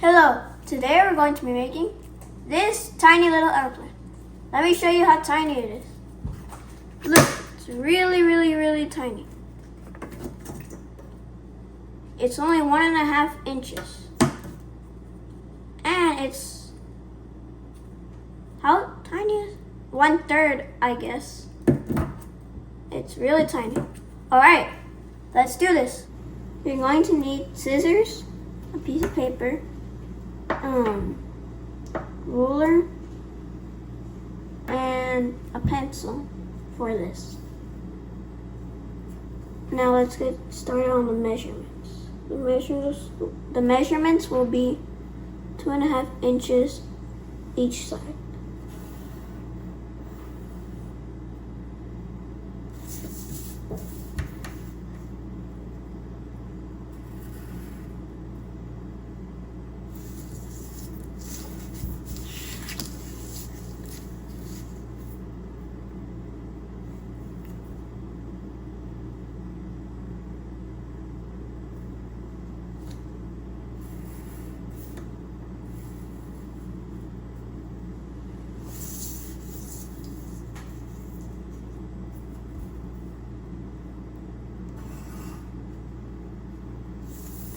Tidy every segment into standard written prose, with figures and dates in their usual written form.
Hello, today we're going to be making this tiny little airplane. Let me show you how tiny it is. Look, it's really tiny. It's only 1.5 inches. And it's, how tiny is it? 1/3, I guess. It's really tiny. Alright, let's do this. You're going to need scissors, a piece of paper, ruler, and a pencil for this. Now let's get started on the measurements. The measurements will be 2.5 inches each side.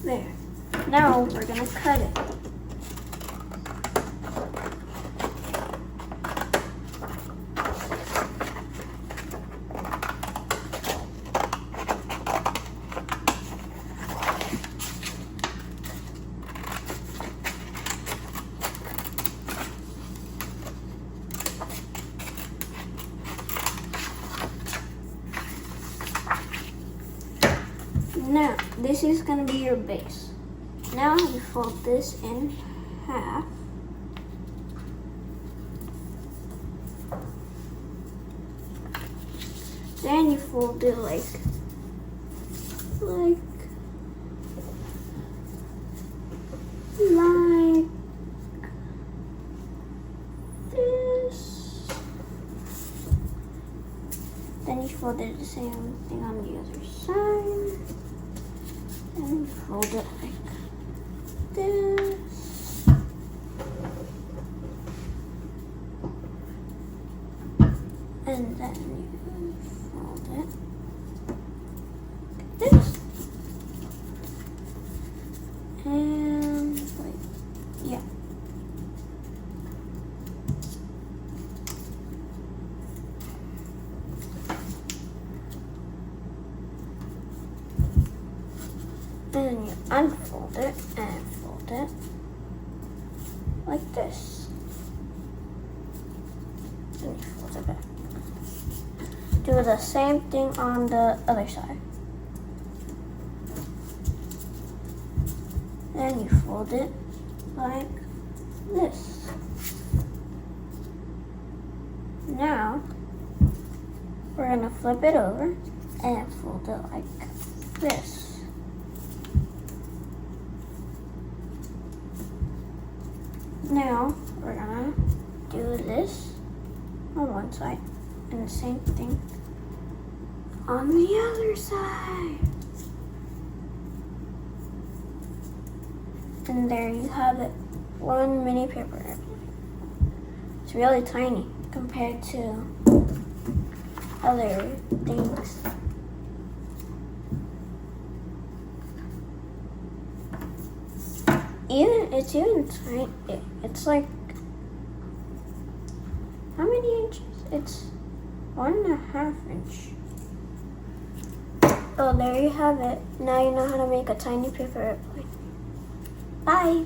There. Now we're gonna cut it. Now, this is going to be your base. Now you fold this in half. Then you fold it like this. Then you fold it the same thing on the other side. And fold it like this. And then you fold it like this. And yeah. Then you unfold it and fold it like this. And you fold it back. Do the same thing on the other side. Then you fold it like this. Now, we're gonna flip it over and fold it like this. Now, we're gonna do this on one side and the same thing on the other side. And there you have it, one mini paper airplane. It's really tiny compared to other things. It's even tiny. It's like, how many inches? It's 1.5 inch. Oh, there you have it. Now you know how to make a tiny paper airplane. Bye.